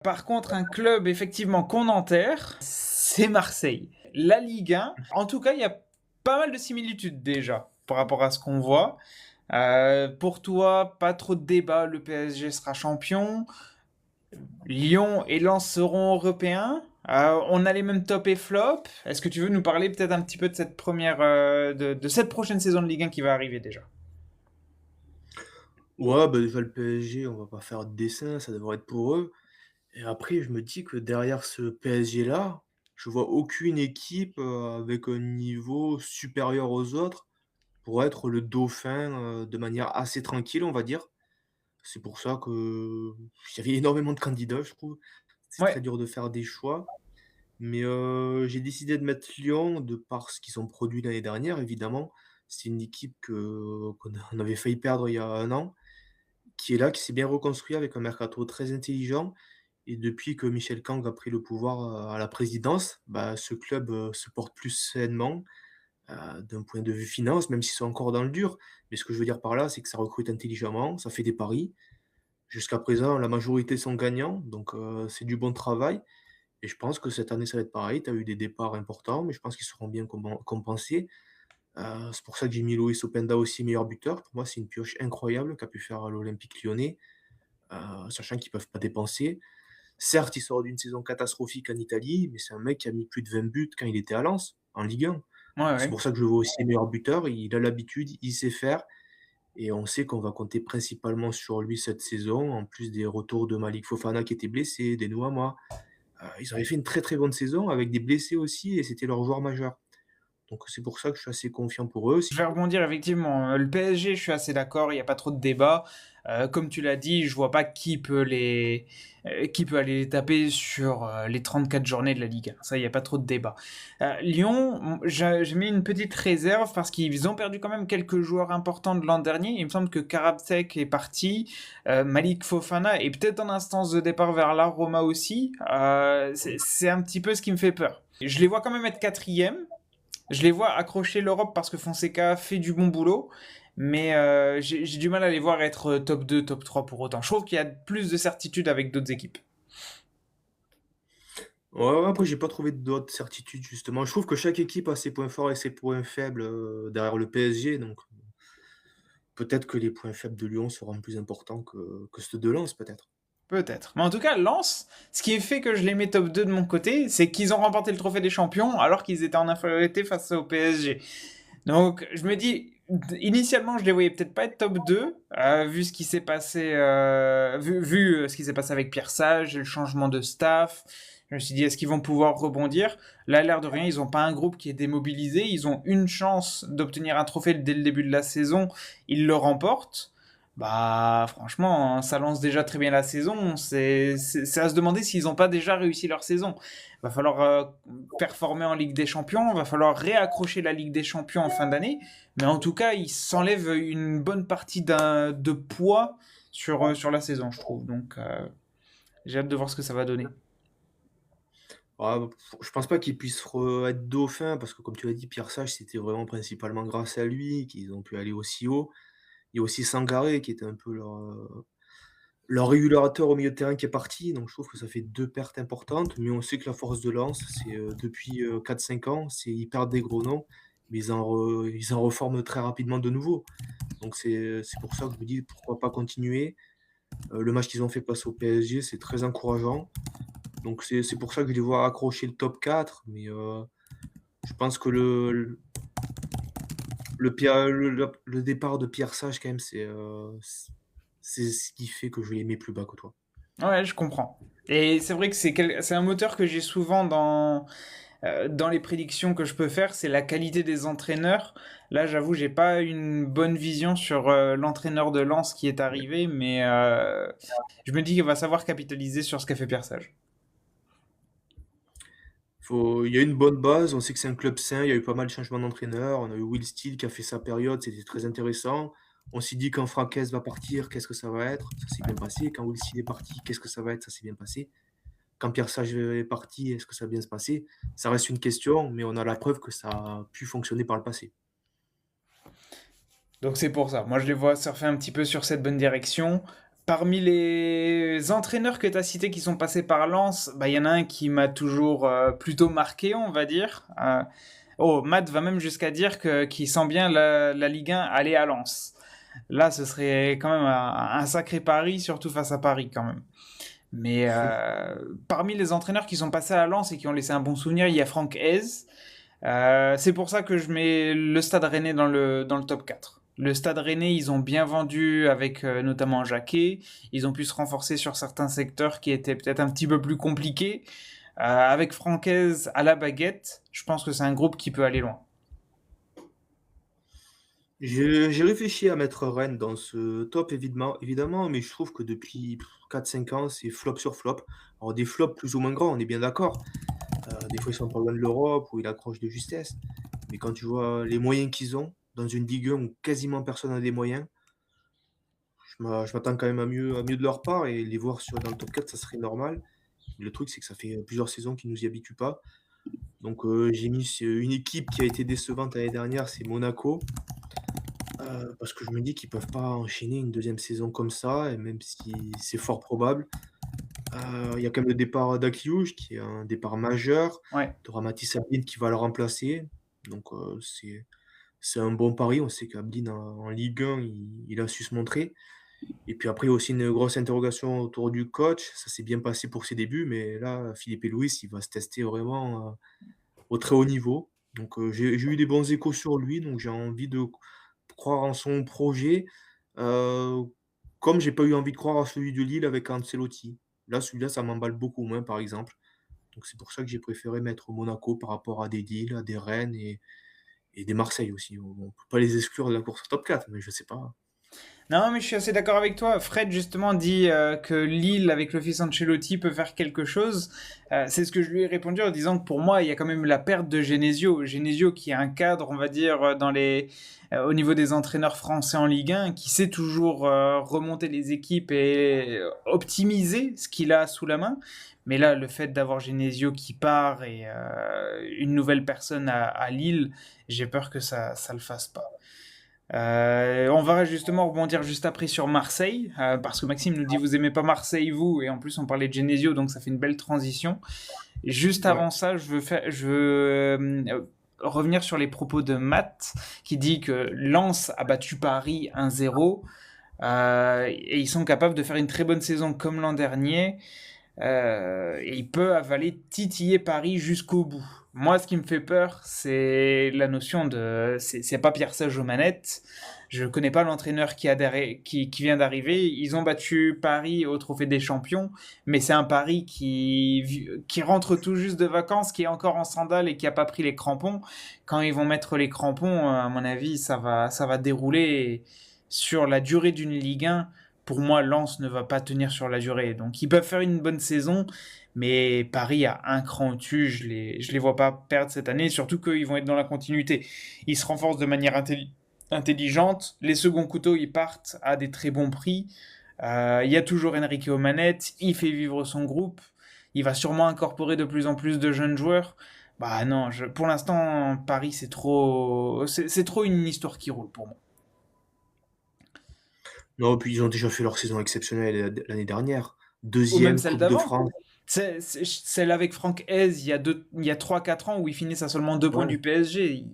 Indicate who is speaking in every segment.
Speaker 1: Par contre, un club effectivement qu'on enterre, c'est Marseille. La Ligue 1, en tout cas, il y a pas mal de similitudes déjà par rapport à ce qu'on voit. Pour toi, pas trop de débat, le PSG sera champion. Lyon et Lens seront européens. On a les mêmes top et flop. Est-ce que tu veux nous parler peut-être un petit peu de cette de cette prochaine saison de Ligue 1 qui va arriver déjà?
Speaker 2: Ouais, bah, déjà le PSG, on va pas faire de dessin, ça devrait être pour eux. Et après, je me dis que derrière ce PSG-là, je vois aucune équipe, avec un niveau supérieur aux autres pour être le dauphin, de manière assez tranquille, on va dire. C'est pour ça que il y avait énormément de candidats, je trouve. C'est très
Speaker 1: Ouais,
Speaker 2: dur de faire des choix. Mais, j'ai décidé de mettre Lyon de par ce qu'ils ont produit l'année dernière, évidemment. C'est une équipe qu'on avait failli perdre il y a 1 an, qui est là, qui s'est bien reconstruit avec un mercato très intelligent. Et depuis que Michel Kang a pris le pouvoir, à la présidence, bah, ce club, se porte plus sainement, d'un point de vue finance, même s'ils sont encore dans le dur. Mais ce que je veux dire par là, c'est que ça recrute intelligemment, ça fait des paris. Jusqu'à présent, la majorité sont gagnants, donc c'est du bon travail. Et je pense que cette année, ça va être pareil. Tu as eu des départs importants, mais je pense qu'ils seront bien compensés. C'est pour ça que j'ai mis Loïs Openda aussi meilleur buteur. Pour moi, c'est une pioche incroyable qu'a pu faire l'Olympique Lyonnais, sachant qu'ils peuvent pas dépenser. Certes, il sort d'une saison catastrophique en Italie, mais c'est un mec qui a mis plus de 20 buts quand il était à Lens, en Ligue 1.
Speaker 1: ouais,
Speaker 2: C'est
Speaker 1: ouais.
Speaker 2: pour ça que je le vois aussi meilleur buteur. Il a l'habitude, il sait faire et on sait qu'on va compter principalement sur lui cette saison, en plus des retours de Malik Fofana qui était blessé, des Nouama. Ils avaient fait une très, très bonne saison avec des blessés aussi et c'était leur joueur majeur. Donc c'est pour ça que je suis assez confiant pour eux.
Speaker 1: Je vais rebondir effectivement. Le PSG, je suis assez d'accord, il n'y a pas trop de débat. Comme tu l'as dit, je vois pas qui peut aller les taper sur les 34 journées de la Ligue 1. Ça, il n'y a pas trop de débat. Lyon, j'ai mis une petite réserve parce qu'ils ont perdu quand même quelques joueurs importants de l'an dernier. Il me semble que Karabsek est parti, Malik Fofana est peut-être en instance de départ vers la Roma aussi. C'est un petit peu ce qui me fait peur. Je les vois quand même être quatrième. Je les vois accrocher l'Europe parce que Fonseca fait du bon boulot, mais j'ai du mal à les voir être top 2, top 3 pour autant. Je trouve qu'il y a plus de certitude avec d'autres équipes.
Speaker 2: Ouais, ouais, après j'ai pas trouvé d'autres certitudes justement. Je trouve que chaque équipe a ses points forts et ses points faibles, derrière le PSG, donc peut-être que les points faibles de Lyon seront plus importants que ceux de Lens, peut-être.
Speaker 1: Peut-être. Mais en tout cas, Lens, ce qui fait que je les mets top 2 de mon côté, c'est qu'ils ont remporté le trophée des champions alors qu'ils étaient en infériorité face au PSG. Donc, je me dis, initialement, je les voyais peut-être pas être top 2, vu ce qui s'est passé, vu ce qui s'est passé avec Pierre Sage, le changement de staff. Je me suis dit, est-ce qu'ils vont pouvoir rebondir? Là, l'air de rien, ils n'ont pas un groupe qui est démobilisé. Ils ont une chance d'obtenir un trophée dès le début de la saison. Ils le remportent. Bah, franchement, hein, ça lance déjà très bien la saison. C'est à se demander s'ils n'ont pas déjà réussi leur saison. Va falloir performer en Ligue des Champions, va falloir réaccrocher la Ligue des Champions en fin d'année, mais en tout cas, ils s'enlèvent une bonne partie de poids sur la saison, je trouve. Donc, j'ai hâte de voir ce que ça va donner.
Speaker 2: Ah, je pense pas qu'ils puissent être dauphins parce que comme tu l'as dit, Pierre Sage, c'était vraiment principalement grâce à lui qu'ils ont pu aller aussi haut. Il y a aussi Sangaré qui était un peu leur régulateur au milieu de terrain qui est parti, donc je trouve que ça fait 2 pertes importantes, mais on sait que la force de Lens, c'est, depuis, 4-5 ans, c'est ils perdent des gros noms, mais ils en reforment très rapidement de nouveaux. Donc c'est pour ça que je me dis: «Pourquoi pas continuer?» Le match qu'ils ont fait face au PSG, c'est très encourageant. Donc c'est pour ça que je les vois accrocher le top 4, mais je pense que le départ de Pierre Sage quand même, c'est ce qui fait que je les mets plus bas que toi.
Speaker 1: Ouais, je comprends. Et c'est vrai que c'est un moteur que j'ai souvent dans les prédictions que je peux faire, c'est la qualité des entraîneurs. Là, j'avoue, j'ai pas une bonne vision sur l'entraîneur de Lens qui est arrivé, mais je me dis qu'il va savoir capitaliser sur ce qu'a fait Pierre Sage.
Speaker 2: Il y a une bonne base, on sait que c'est un club sain, il y a eu pas mal de changements d'entraîneur. On a eu Will Steele qui a fait sa période, c'était très intéressant. On s'est dit quand Francaise va partir, qu'est-ce que ça va être? Ça s'est bien passé. Quand Will Steele est parti, qu'est-ce que ça va être? Ça s'est bien passé. Quand Pierre Sage est parti, est-ce que ça va bien se passer? Ça reste une question, mais on a la preuve que ça a pu fonctionner par le passé.
Speaker 1: Donc c'est pour ça. Moi, je les vois surfer un petit peu sur cette bonne direction. Parmi les entraîneurs que tu as cités qui sont passés par Lens, bah, il y en a un qui m'a toujours plutôt marqué, on va dire. Oh, Matt va même jusqu'à dire qu'il sent bien la Ligue 1 aller à Lens. Là, ce serait quand même un sacré pari, surtout face à Paris quand même. Mais parmi les entraîneurs qui sont passés à Lens et qui ont laissé un bon souvenir, il y a Franck Hez. C'est pour ça que je mets le Stade Rennais dans le top 4. Le Stade Rennais, ils ont bien vendu avec notamment Jacquet. Ils ont pu se renforcer sur certains secteurs qui étaient peut-être un petit peu plus compliqués. Avec Francaise à la baguette, je pense que c'est un groupe qui peut aller loin.
Speaker 2: J'ai réfléchi à mettre Rennes dans ce top, évidemment, mais je trouve que depuis 4-5 ans, c'est flop sur flop. Alors, des flops plus ou moins grands, on est bien d'accord. Des fois, ils sont pas loin de l'Europe, où ils accrochent de justesse. Mais quand tu vois les moyens qu'ils ont, dans une Ligue 1 où quasiment personne n'a des moyens, je m'attends quand même à mieux de leur part, et les voir dans le top 4, ça serait normal. Le truc, c'est que ça fait plusieurs saisons qu'ils nous y habituent pas. Donc, j'ai mis une équipe qui a été décevante l'année dernière, c'est Monaco. Parce que je me dis qu'ils peuvent pas enchaîner une deuxième saison comme ça, et même si c'est fort probable. Il y a quand même le départ d'Akliouche, qui est un départ majeur.
Speaker 1: Ouais.
Speaker 2: Tu auras Mathis Ablin qui va le remplacer. Donc, c'est un bon pari. On sait qu'Ablin en Ligue 1, il a su se montrer. Et puis après, il y a aussi une grosse interrogation autour du coach. Ça s'est bien passé pour ses débuts, mais là, Philippe Louis, il va se tester vraiment au très haut niveau. Donc, j'ai eu des bons échos sur lui, donc j'ai envie de croire en son projet, heu, comme j'ai pas eu envie de croire à celui de Lille avec Ancelotti. Là, celui-là, ça m'emballe beaucoup moins, par exemple. Donc c'est pour ça que j'ai préféré mettre Monaco par rapport à des Lille, à des Rennes et des Marseille aussi. On peut pas les exclure de la course au top 4, mais je sais pas.
Speaker 1: Non, mais je suis assez d'accord avec toi. Fred, justement, dit que Lille, avec le fils Ancelotti, peut faire quelque chose. C'est ce que je lui ai répondu en disant que pour moi, il y a quand même la perte de Genesio. Genesio qui est un cadre, on va dire, au niveau des entraîneurs français en Ligue 1, qui sait toujours remonter les équipes et optimiser ce qu'il a sous la main. Mais là, le fait d'avoir Genesio qui part et une nouvelle personne à Lille, j'ai peur que ça le fasse pas. On va justement rebondir juste après sur Marseille, parce que Maxime nous dit vous aimez pas Marseille vous, et en plus on parlait de Genesio, donc ça fait une belle transition. Juste
Speaker 2: Ouais.
Speaker 1: avant ça, je veux revenir sur les propos de Matt, qui dit que Lens a battu Paris 1-0, et ils sont capables de faire une très bonne saison comme l'an dernier. Et il peut avaler, titiller Paris jusqu'au bout. Moi, ce qui me fait peur, c'est la notion de. C'est pas Pierre Sage aux manettes. Je connais pas l'entraîneur qui vient d'arriver. Ils ont battu Paris au Trophée des Champions, mais c'est un Paris qui rentre tout juste de vacances, qui est encore en sandales et qui a pas pris les crampons. Quand ils vont mettre les crampons, à mon avis, ça va dérouler sur la durée d'une Ligue 1. Pour moi, Lens ne va pas tenir sur la durée. Donc, ils peuvent faire une bonne saison, mais Paris a un cran au-dessus. Je les vois pas perdre cette année, surtout qu'ils vont être dans la continuité. Ils se renforcent de manière intelligente. Les seconds couteaux, ils partent à des très bons prix. Il y a toujours Enrique aux manettes. Il fait vivre son groupe. Il va sûrement incorporer de plus en plus de jeunes joueurs. Bah non, pour l'instant, Paris, c'est trop une histoire qui roule pour moi.
Speaker 2: Non, puis ils ont déjà fait leur saison exceptionnelle l'année dernière.
Speaker 1: Ou même
Speaker 2: Deuxième
Speaker 1: celle
Speaker 2: Coupe de
Speaker 1: d'avant.
Speaker 2: France.
Speaker 1: C'est celle avec Franck Hez il y a 3-4 ans où ils finissent à seulement 2 points
Speaker 2: Ouais.
Speaker 1: du PSG.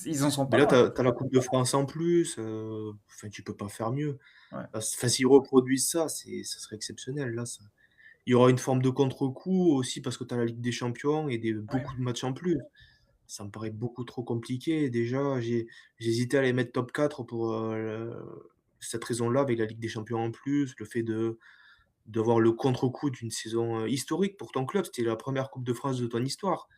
Speaker 1: Ils en sont
Speaker 2: Mais
Speaker 1: pas
Speaker 2: là,
Speaker 1: loin.
Speaker 2: tu as la Coupe de France en plus, enfin, tu peux pas faire mieux.
Speaker 1: Ouais.
Speaker 2: Enfin, s'ils reproduisent ça, ça serait exceptionnel. Là, il y aura une forme de contre-coup aussi parce que tu as la Ligue des Champions et
Speaker 1: Ouais.
Speaker 2: beaucoup de matchs en plus. Ça me paraît beaucoup trop compliqué. Déjà, j'hésitais à les mettre top 4 pour cette raison-là, avec la Ligue des Champions en plus, le fait d'avoir le contre-coup d'une saison historique pour ton club. C'était la première Coupe de France de ton histoire.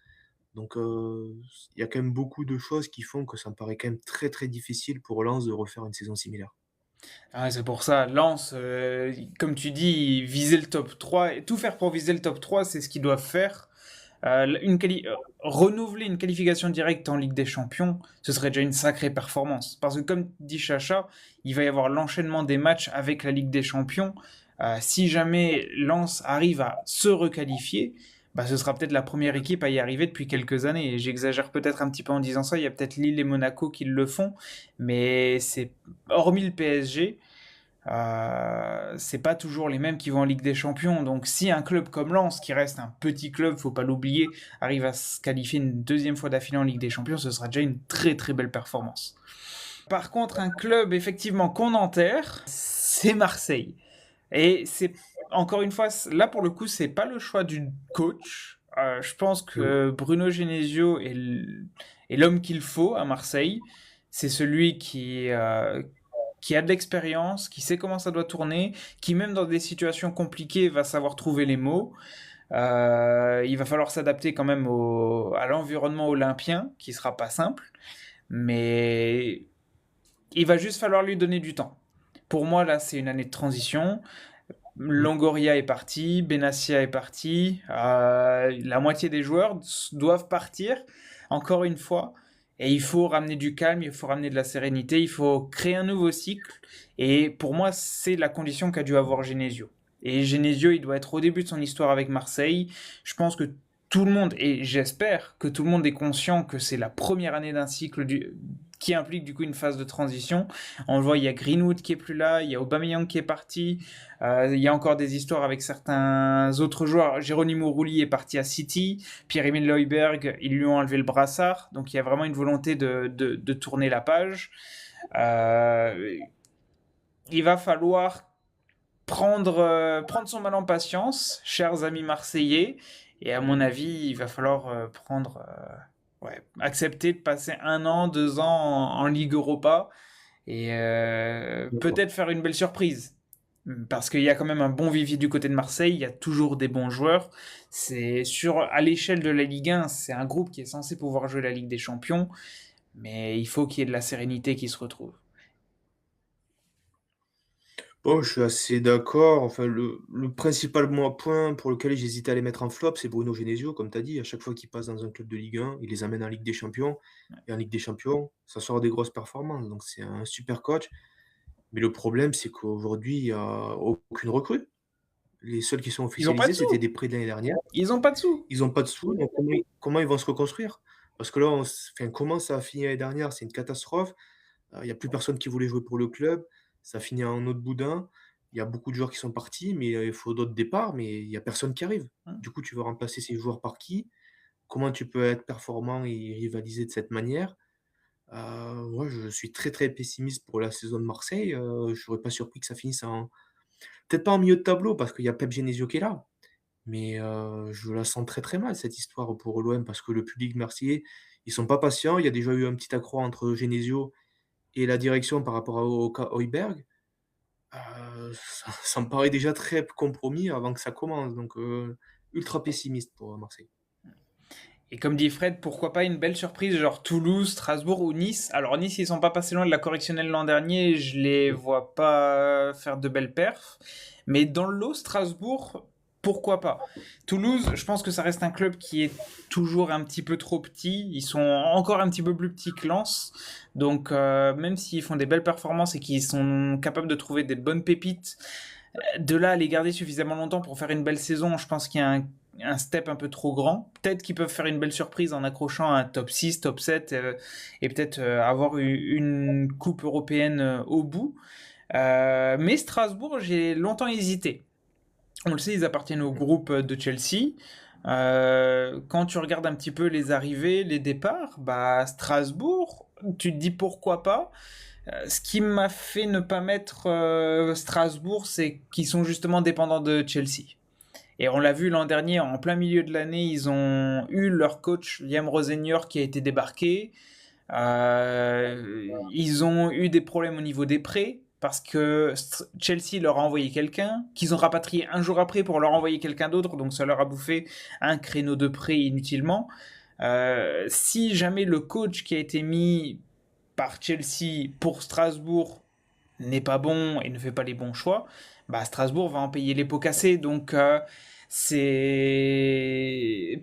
Speaker 2: Donc, il y a quand même beaucoup de choses qui font que ça me paraît quand même très très difficile pour Lens de refaire une saison similaire.
Speaker 1: Ah, c'est pour ça, Lens, comme tu dis, viser le top 3, et tout faire pour viser le top 3, c'est ce qu'ils doivent faire. Renouveler une qualification directe en Ligue des Champions, ce serait déjà une sacrée performance. Parce que comme dit Chacha, il va y avoir l'enchaînement des matchs avec la Ligue des Champions. Si jamais Lens arrive à se requalifier, bah, ce sera peut-être la première équipe à y arriver depuis quelques années. Et j'exagère peut-être un petit peu en disant ça, il y a peut-être Lille et Monaco qui le font, mais c'est hormis le PSG. C'est pas toujours les mêmes qui vont en Ligue des Champions. Donc si un club comme Lens, qui reste un petit club, faut pas l'oublier, arrive à se qualifier une deuxième fois d'affilée en Ligue des Champions, ce sera déjà une très très belle performance. Par contre, un club effectivement qu'on enterre, c'est Marseille. Et c'est encore une fois, là pour le coup, c'est pas le choix du coach. Je pense
Speaker 2: Oui.
Speaker 1: que Bruno Genesio est l'homme qu'il faut à Marseille. C'est celui qui a de l'expérience, qui sait comment ça doit tourner, qui même dans des situations compliquées va savoir trouver les mots. Il va falloir s'adapter quand même à l'environnement olympien, qui sera pas simple, mais il va juste falloir lui donner du temps. Pour moi, là, c'est une année de transition.
Speaker 2: Mm.
Speaker 1: Longoria est parti, Benassia est parti, la moitié des joueurs doivent partir, encore une fois, et il faut ramener du calme, il faut ramener de la sérénité, il faut créer un nouveau cycle, et pour moi, c'est la condition qu'a dû avoir Genesio. Et Genesio, il doit être au début de son histoire avec Marseille. Je pense que tout le monde, et j'espère que tout le monde est conscient que c'est la première année d'un cycle qui implique du coup une phase de transition. On le voit, il y a Greenwood qui est plus là, il y a Aubameyang qui est parti, il y a encore des histoires avec certains autres joueurs. Geronimo Rulli est parti à City, Pierre-Emile Højbjerg, ils lui ont enlevé le brassard, donc il y a vraiment une volonté de tourner la page. Il va falloir prendre son mal en patience, chers amis marseillais, et à mon avis, il va falloir accepter de passer 1 an, 2 ans en Ligue Europa et
Speaker 2: D'accord.
Speaker 1: peut-être faire une belle surprise. Parce qu'il y a quand même un bon vivier du côté de Marseille, il y a toujours des bons joueurs. À l'échelle de la Ligue 1, c'est un groupe qui est censé pouvoir jouer la Ligue des Champions, mais il faut qu'il y ait de la sérénité qui se retrouve.
Speaker 2: Bon, je suis assez d'accord. Enfin, le principal point pour lequel j'hésitais à les mettre en flop, c'est Bruno Genesio, comme tu as dit. À chaque fois qu'il passe dans un club de Ligue 1, il les amène en Ligue des Champions. Et en Ligue des Champions, ça sort des grosses performances. Donc, c'est un super coach. Mais le problème, c'est qu'aujourd'hui, il n'y a aucune recrue. Les seuls qui sont
Speaker 1: Ils ont pas de
Speaker 2: officialisés, c'était
Speaker 1: sous.
Speaker 2: des prêts de l'année dernière.
Speaker 1: Ils ont pas de sous.
Speaker 2: Ils ont pas de sous, donc comment ils vont se reconstruire? Parce que là, enfin, comment ça a fini l'année dernière? C'est une catastrophe. Il y a plus personne qui voulait jouer pour le club. Ça finit en autre boudin. Il y a beaucoup de joueurs qui sont partis, mais il faut d'autres départs, mais il y a personne qui arrive. Du coup, tu veux remplacer ces joueurs par qui? Comment tu peux être performant et rivaliser de cette manière? Moi, je suis très, très pessimiste pour la saison de Marseille. Je serais pas surpris que ça finisse en peut-être pas en milieu de tableau parce qu'il y a Pep Genesio qui est là, mais je la sens très, très mal cette histoire pour l'OM parce que le public marseillais, ils sont pas patients. Il y a déjà eu un petit accroc entre Genesio et la direction par rapport au cas Højbjerg. Ça me paraît déjà très compromis avant que ça commence, donc ultra pessimiste pour Marseille.
Speaker 1: Et comme dit Fred, pourquoi pas une belle surprise, genre Toulouse, Strasbourg ou Nice. Alors Nice, ils sont pas passés loin de la correctionnelle l'an dernier, je les
Speaker 2: Oui.
Speaker 1: vois pas faire de belles perfs. Mais dans le lot, Strasbourg, pourquoi pas. Toulouse, je pense que ça reste un club qui est toujours un petit peu trop petit. Ils sont encore un petit peu plus petits que Lens. Donc même s'ils font des belles performances et qu'ils sont capables de trouver des bonnes pépites, de là à les garder suffisamment longtemps pour faire une belle saison, je pense qu'il y a un step un peu trop grand. Peut-être qu'ils peuvent faire une belle surprise en accrochant un top 6, top 7 et peut-être avoir une coupe européenne au bout. Mais Strasbourg, j'ai longtemps hésité. On le sait, ils appartiennent au groupe de Chelsea. Quand tu regardes un petit peu les arrivées, les départs, bah Strasbourg, tu te dis pourquoi pas. Ce qui m'a fait ne pas mettre Strasbourg, c'est qu'ils sont justement dépendants de Chelsea. Et on l'a vu l'an dernier, en plein milieu de l'année, ils ont eu leur coach Liam Rosenior qui a été débarqué. Ils ont eu des problèmes au niveau des prêts parce que Chelsea leur a envoyé quelqu'un, qu'ils ont rapatrié un jour après pour leur envoyer quelqu'un d'autre, donc ça leur a bouffé un créneau de prêt inutilement. Si jamais le coach qui a été mis par Chelsea pour Strasbourg n'est pas bon et ne fait pas les bons choix, bah Strasbourg va en payer les pots cassés. Donc c'est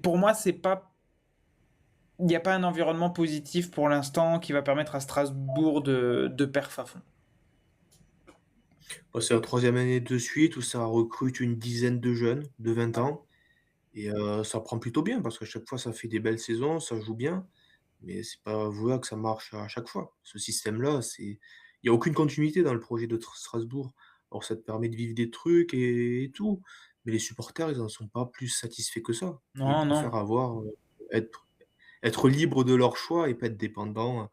Speaker 1: pour moi c'est pas il n'y a pas un environnement positif pour l'instant qui va permettre à Strasbourg de perf à fond.
Speaker 2: Bah, c'est la troisième année de suite où ça recrute une dizaine de jeunes de 20 ans et ça prend plutôt bien parce qu'à chaque fois ça fait des belles saisons, ça joue bien, mais c'est pas avoué que ça marche à chaque fois. Ce système-là, il y a aucune continuité dans le projet de Strasbourg. Alors ça te permet de vivre des trucs et tout, mais les supporters, ils en sont pas plus satisfaits que ça. Ils
Speaker 1: Non, non.
Speaker 2: préfèrent être être libres de leur choix et pas être dépendants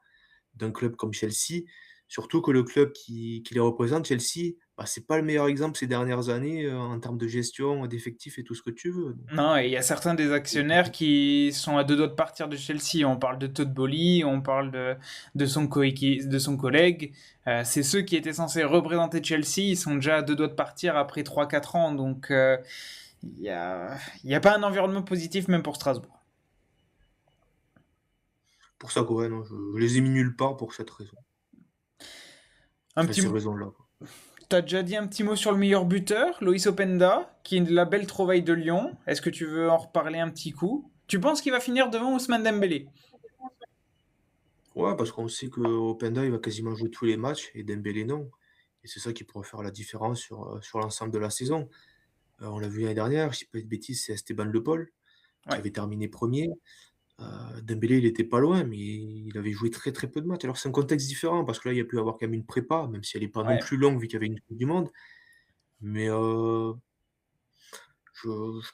Speaker 2: d'un club comme Chelsea. Surtout que le club qui les représente, Chelsea, bah, c'est pas le meilleur exemple ces dernières années, en termes de gestion, d'effectifs et tout ce que tu veux, donc
Speaker 1: Non, et il y a certains des actionnaires qui sont à deux doigts de partir de Chelsea. On parle de Todd Boehly, on parle de son collègue. C'est ceux qui étaient censés représenter Chelsea, ils sont déjà à deux doigts de partir après 3 4 ans. Donc, il y a pas un environnement positif même pour Strasbourg.
Speaker 2: pour ça que ouais, non, je les ai mis nulle part pour cette raison.
Speaker 1: Un
Speaker 2: Enfin,
Speaker 1: petit
Speaker 2: ces
Speaker 1: mot.
Speaker 2: raisons-là, quoi.
Speaker 1: T'as déjà dit un petit mot sur le meilleur buteur, Loïs Openda, qui est la belle trouvaille de Lyon. Est-ce que tu veux en reparler un petit coup? Tu penses qu'il va finir devant Ousmane Dembélé?
Speaker 2: Ouais, parce qu'on sait qu'Openda, il va quasiment jouer tous les matchs et Dembélé, non. Et c'est ça qui pourrait faire la différence sur l'ensemble de la saison. On l'a vu l'année dernière, je dis pas de bêtises, c'est Esteban Le Paul qui
Speaker 1: Ouais.
Speaker 2: avait terminé premier. Dembélé, il était pas loin, mais il avait joué très, très peu de matchs. Alors c'est un contexte différent parce que là, il y a pu avoir quand même une prépa, même si elle est pas non
Speaker 1: Ouais.
Speaker 2: plus longue vu qu'il y avait une coupe du monde. Mais je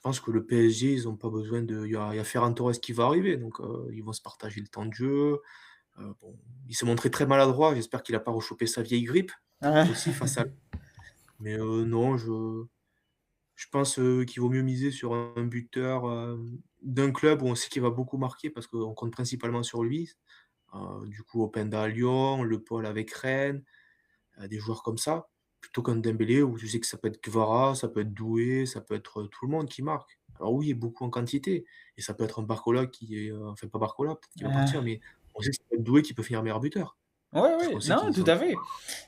Speaker 2: pense que le PSG, ils ont pas besoin de il y a Ferran Torres qui va arriver, donc ils vont se partager le temps de jeu. Bon, il s'est montré très maladroit, j'espère qu'il a pas rechopé sa vieille grippe, aussi face à mais non, je pense, qu'il vaut mieux miser sur un buteur, d'un club où on sait qu'il va beaucoup marquer parce qu'on compte principalement sur lui. Du coup, Openda à Lyon, Le Paul avec Rennes, des joueurs comme ça, plutôt qu'un Dembélé où tu sais que ça peut être Kvara, ça peut être Doué, ça peut être, tout le monde qui marque. Alors oui, beaucoup en quantité et ça peut être un Barcola qui est, enfin pas Barcola, peut-être qu'il va
Speaker 1: Euh,
Speaker 2: partir, mais on sait que ça peut être Doué qui peut finir meilleur buteur.
Speaker 1: Ouais,
Speaker 2: Parce qu'on
Speaker 1: ouais,
Speaker 2: sait
Speaker 1: non,
Speaker 2: qu'ils
Speaker 1: tout
Speaker 2: ont
Speaker 1: à fait.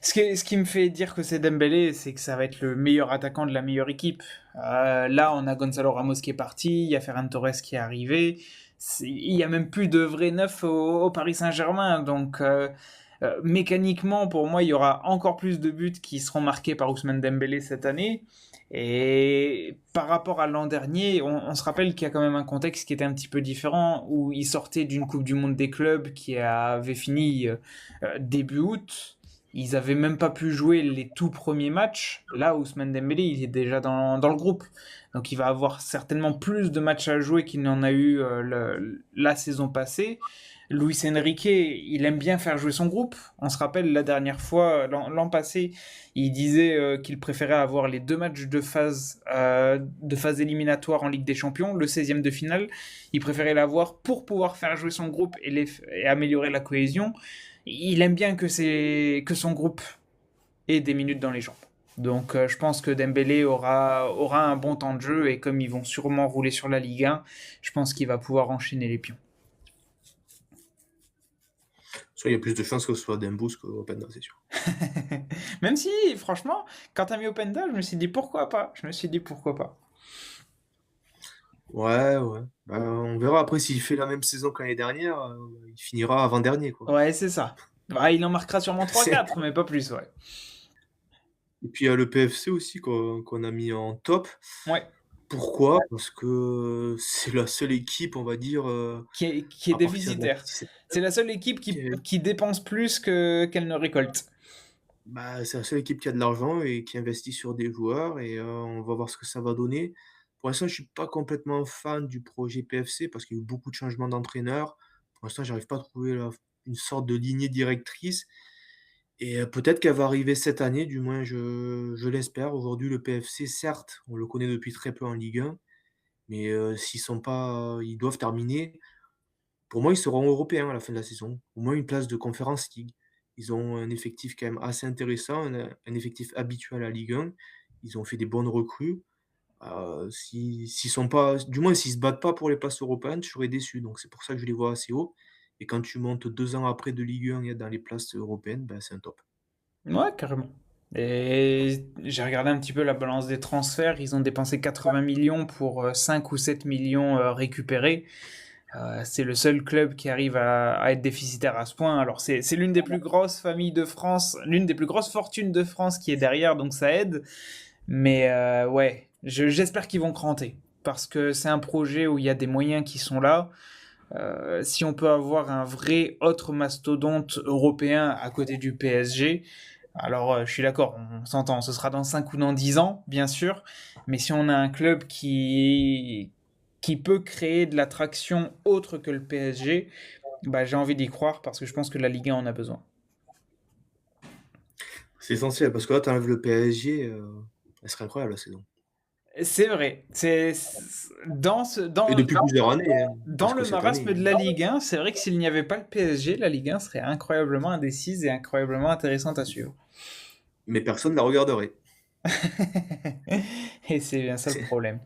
Speaker 1: Ce qui me fait dire que c'est Dembélé, c'est que ça va être le meilleur attaquant de la meilleure équipe. Là, on a Gonzalo Ramos qui est parti, il y a Ferran Torres qui est arrivé. Il y a même plus de vrais neufs au Paris Saint-Germain. Donc, mécaniquement, pour moi, il y aura encore plus de buts qui seront marqués par Ousmane Dembélé cette année. Et par rapport à l'an dernier, on se rappelle qu'il y a quand même un contexte qui était un petit peu différent, où il sortait d'une Coupe du Monde des clubs qui avait fini début août. Ils avaient même pas pu jouer les tout premiers matchs. Là, Ousmane Dembélé, il est déjà dans le groupe. Donc il va avoir certainement plus de matchs à jouer qu'il n'en a eu la saison passée. Luis Enrique, il aime bien faire jouer son groupe. On se rappelle la dernière fois, l'an passé, il disait qu'il préférait avoir les deux matchs de phase éliminatoire en Ligue des Champions, le 16e de finale. Il préférait l'avoir pour pouvoir faire jouer son groupe et améliorer la cohésion. Il aime bien que son groupe ait des minutes dans les jambes. Donc je pense que Dembélé aura un bon temps de jeu et comme ils vont sûrement rouler sur la Ligue 1, je pense qu'il va pouvoir enchaîner les pions.
Speaker 2: soit il y a plus de chances que ce soit Dembous qu'Openda, c'est sûr.
Speaker 1: Même si, franchement, quand t'as mis Openda, je me suis dit pourquoi pas. Je me suis dit pourquoi pas.
Speaker 2: Ouais, ouais. Bah, on verra après s'il fait la même saison que l'année dernière, il finira avant-dernier, quoi.
Speaker 1: Ouais, c'est ça. Bah, il en marquera sûrement trois
Speaker 2: C'est
Speaker 1: quatre, mais pas plus, ouais.
Speaker 2: et puis il y a le PFC aussi qu'on a mis en top.
Speaker 1: Ouais,
Speaker 2: Pourquoi? Parce que c'est la seule équipe, on va dire,
Speaker 1: qui est
Speaker 2: à partir de la
Speaker 1: déficitaire.
Speaker 2: 17e
Speaker 1: C'est la seule équipe
Speaker 2: qui est
Speaker 1: qui dépense plus qu'elle ne récolte.
Speaker 2: bah, c'est la seule équipe qui a de l'argent et qui investit sur des joueurs et on va voir ce que ça va donner. Pour l'instant, je suis pas complètement fan du projet PFC parce qu'il y a eu beaucoup de changements d'entraîneurs. Pour l'instant, j'arrive pas à trouver une sorte de lignée directrice et peut-être qu'elle va arriver cette année, du moins je l'espère. Aujourd'hui, le PFC, certes, on le connaît depuis très peu en Ligue 1, mais s'ils sont pas ils doivent terminer. Pour moi, ils seront européens à la fin de la saison, au moins une place de Conference League. Ils ont un effectif quand même assez intéressant, un effectif habituel à la Ligue 1. Ils ont fait des bonnes recrues. S'ils sont pas du moins s'ils se battent pas pour les places européennes, je serais déçu, donc c'est pour ça que je les vois assez haut et quand tu montes 2 ans après de Ligue 1 et être dans les places européennes, ben, c'est un top.
Speaker 1: Ouais, carrément. Et j'ai regardé un petit peu la balance des transferts. Ils ont dépensé 80 millions pour 5 ou 7 millions récupérés. C'est le seul club qui arrive à être déficitaire à ce point. Alors c'est l'une des plus grosses familles de France, l'une des plus grosses fortunes de France qui est derrière, donc ça aide. Mais ouais, j'espère qu'ils vont cranter. Parce que c'est un projet où il y a des moyens qui sont là. Si on peut avoir un vrai autre mastodonte européen à côté du PSG, Alors, je suis d'accord, on s'entend, ce sera dans 5 ou dans 10 ans, bien sûr, mais si on a un club qui peut créer de l'attraction autre que le PSG, bah, j'ai envie d'y croire parce que je pense que la Ligue 1 en a besoin.
Speaker 2: C'est essentiel parce que là, tu enlèves le PSG, elle serait incroyable la saison.
Speaker 1: C'est vrai,
Speaker 2: Et depuis plusieurs années, hein,
Speaker 1: dans
Speaker 2: parce que
Speaker 1: le
Speaker 2: cette
Speaker 1: marasme
Speaker 2: année.
Speaker 1: de la Ligue 1, c'est vrai que s'il n'y avait pas le PSG, la Ligue 1 serait incroyablement indécise et incroyablement intéressante à suivre.
Speaker 2: Mais personne ne la regarderait.
Speaker 1: Et c'est bien ça le problème.